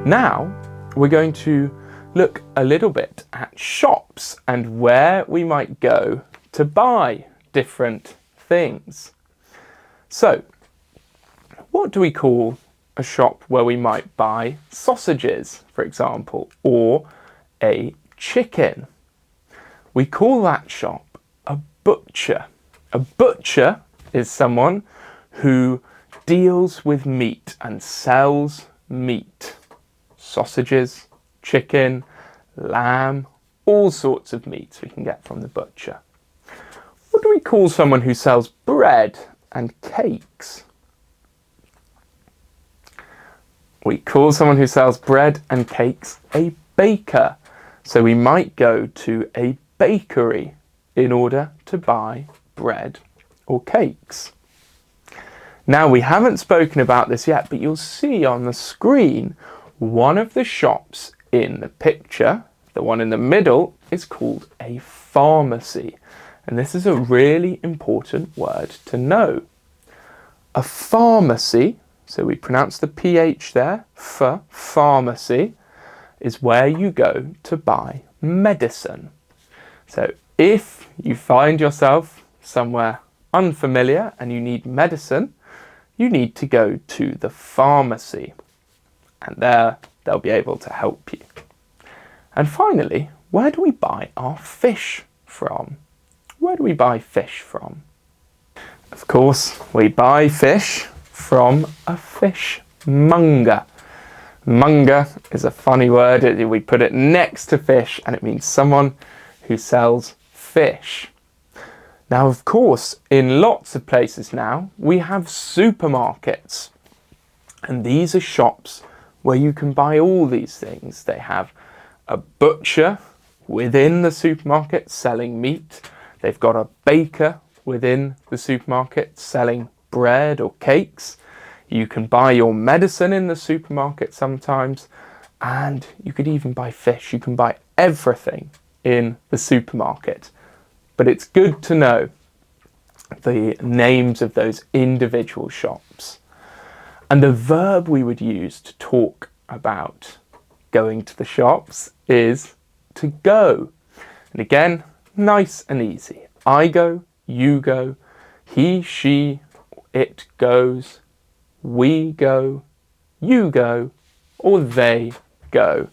Now we're going to look a little bit at shops and where we might go to buy different things. So, what do we call a shop where we might buy sausages, for example, or a chicken? We call that shop a butcher. A butcher is someone who deals with meat and sells meat. Sausages, chicken, lamb, all sorts of meats we can get from the butcher. What do we call someone who sells bread and cakes? We call someone who sells bread and cakes a baker. So we might go to a bakery in order to buy bread or cakes. Now, we haven't spoken about this yet, but you'll see on the screen one of the shops in the picture, the one in the middle, is called a pharmacy. And this is a really important word to know. A pharmacy, so we pronounce the PH there, for pharmacy, is where you go to buy medicine. So if you find yourself somewhere unfamiliar and you need medicine, you need to go to the pharmacy, and there they'll be able to help you. And finally, where do we buy our fish from? Where do we buy fish from? Of course, we buy fish from a fishmonger. Monger is a funny word. We put it next to fish and it means someone who sells fish. Now, of course, in lots of places now, we have supermarkets. And these are shops where you can buy all these things. They have a butcher within the supermarket selling meat. They've got a baker within the supermarket selling bread or cakes. You can buy your medicine in the supermarket sometimes. And you could even buy fish. You can buy everything in the supermarket. But it's good to know the names of those individual shops. And the verb we would use to talk about going to the shops is to go. And again, nice and easy. I go, you go, he, she, it goes, we go, you go, or they go.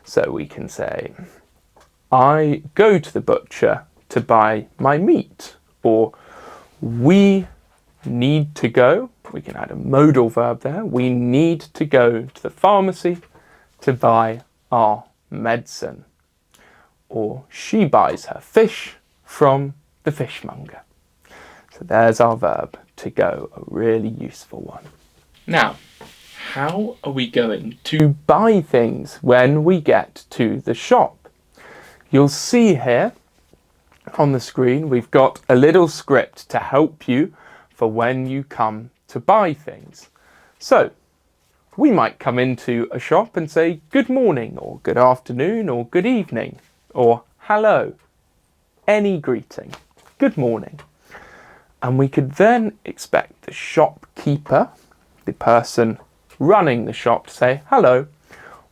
So we can say, I go to the butcher to buy my meat, or we need to go. We can add a modal verb there. We need to go to the pharmacy to buy our medicine. Or she buys her fish from the fishmonger. So there's our verb to go, a really useful one. Now, how are we going to buy things when we get to the shop? You'll see here on the screen, we've got a little script to help you for when you come to buy things. So, we might come into a shop and say good morning, or good afternoon, or good evening, or hello. Any greeting. Good morning. And we could then expect the shopkeeper, the person running the shop, to say, hello,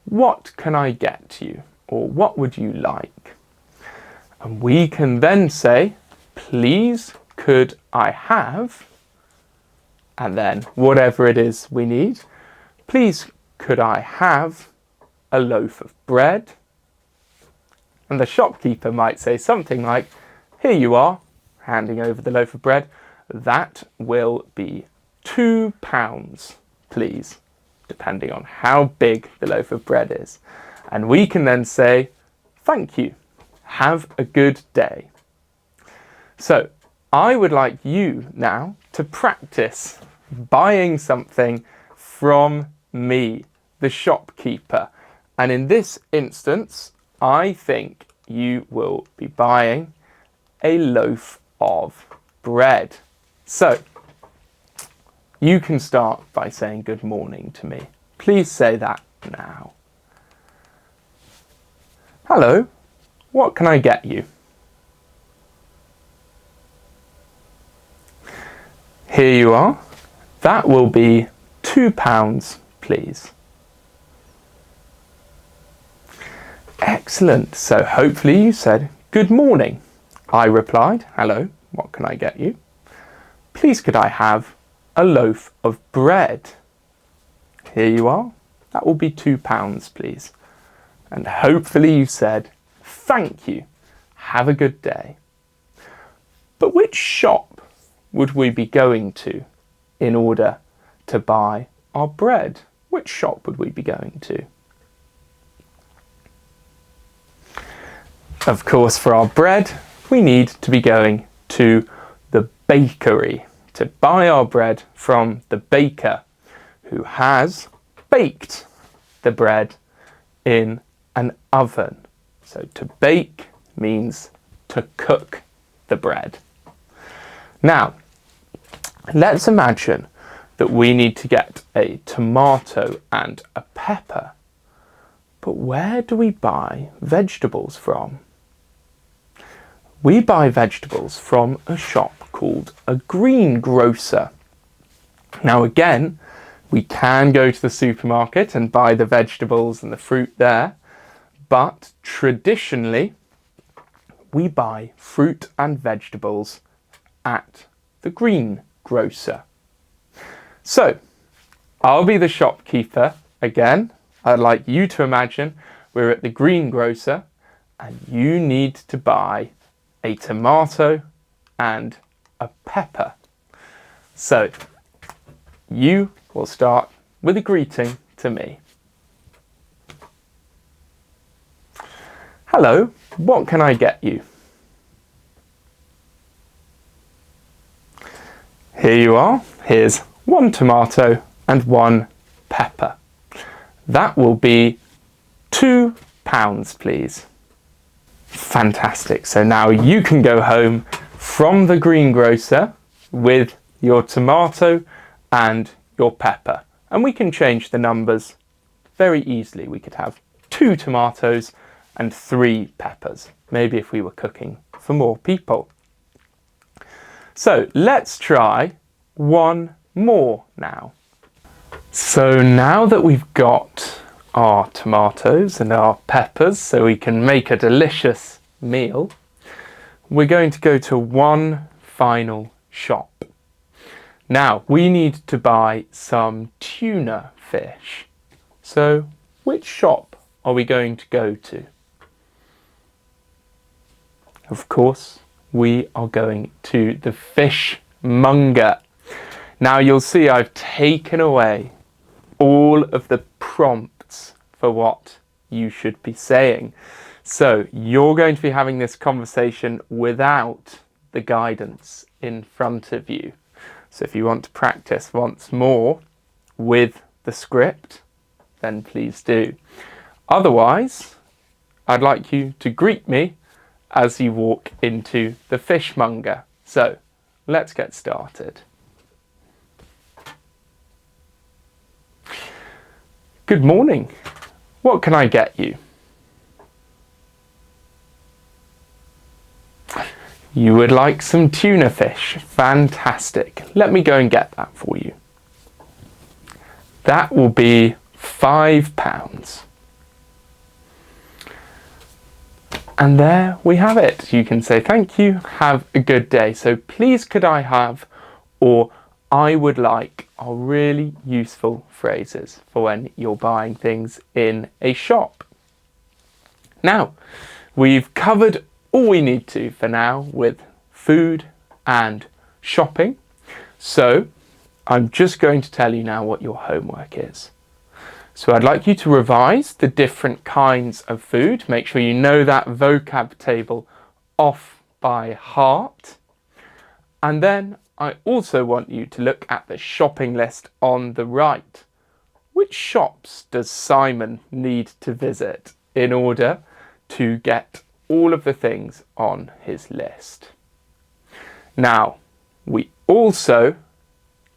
what can I get you? Or what would you like? And we can then say, please, could I have, and then whatever it is we need, please, could I have a loaf of bread? And the shopkeeper might say something like, here you are, handing over the loaf of bread. That will be £2, please, depending on how big the loaf of bread is. And we can then say, thank you. Have a good day. So I would like you now to practice buying something from me, the shopkeeper. And in this instance, I think you will be buying a loaf of bread. So you can start by saying good morning to me. Please say that now. Hello. What can I get you? Here you are. That will be £2, please. Excellent. So hopefully you said good morning. I replied, hello, what can I get you? Please could I have a loaf of bread? Here you are. That will be £2, please. And hopefully you said, thank you. Have a good day. But which shop would we be going to in order to buy our bread? Which shop would we be going to? Of course, for our bread, we need to be going to the bakery to buy our bread from the baker who has baked the bread in an oven. So to bake means to cook the bread. Now, let's imagine that we need to get a tomato and a pepper. But where do we buy vegetables from? We buy vegetables from a shop called a greengrocer. Now again, we can go to the supermarket and buy the vegetables and the fruit there, but traditionally we buy fruit and vegetables at the greengrocer. So, I'll be the shopkeeper again. I'd like you to imagine we're at the greengrocer and you need to buy a tomato and a pepper. So, you will start with a greeting to me. Hello, what can I get you? Here you are. Here's 1 tomato and 1 pepper. That will be £2, please. Fantastic. So now you can go home from the greengrocer with your tomato and your pepper. And we can change the numbers very easily. We could have 2 tomatoes and 3 peppers. Maybe if we were cooking for more people. So let's try one more now. So now that we've got our tomatoes and our peppers so we can make a delicious meal, we're going to go to one final shop. Now we need to buy some tuna fish. So which shop are we going to go to? Of course, we are going to the fishmonger. Now you'll see I've taken away all of the prompts for what you should be saying. So you're going to be having this conversation without the guidance in front of you. So if you want to practice once more with the script, then please do. Otherwise, I'd like you to greet me as you walk into the fishmonger. So let's get started. Good morning. What can I get you? You would like some tuna fish. Fantastic. Let me go and get that for you. That will be £5. And there we have it. You can say thank you, have a good day. So please could I have, or I would like, are really useful phrases for when you're buying things in a shop. Now, we've covered all we need to for now with food and shopping. So I'm just going to tell you now what your homework is. So I'd like you to revise the different kinds of food. Make sure you know that vocab table off by heart. And then I also want you to look at the shopping list on the right. Which shops does Simon need to visit in order to get all of the things on his list? Now, we also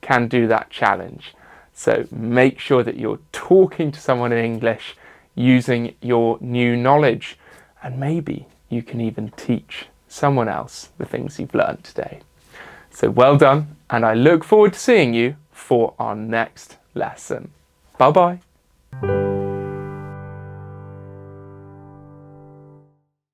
can do that challenge. So make sure that you're talking to someone in English using your new knowledge, and maybe you can even teach someone else the things you've learned today. So well done, and I look forward to seeing you for our next lesson. Bye-bye.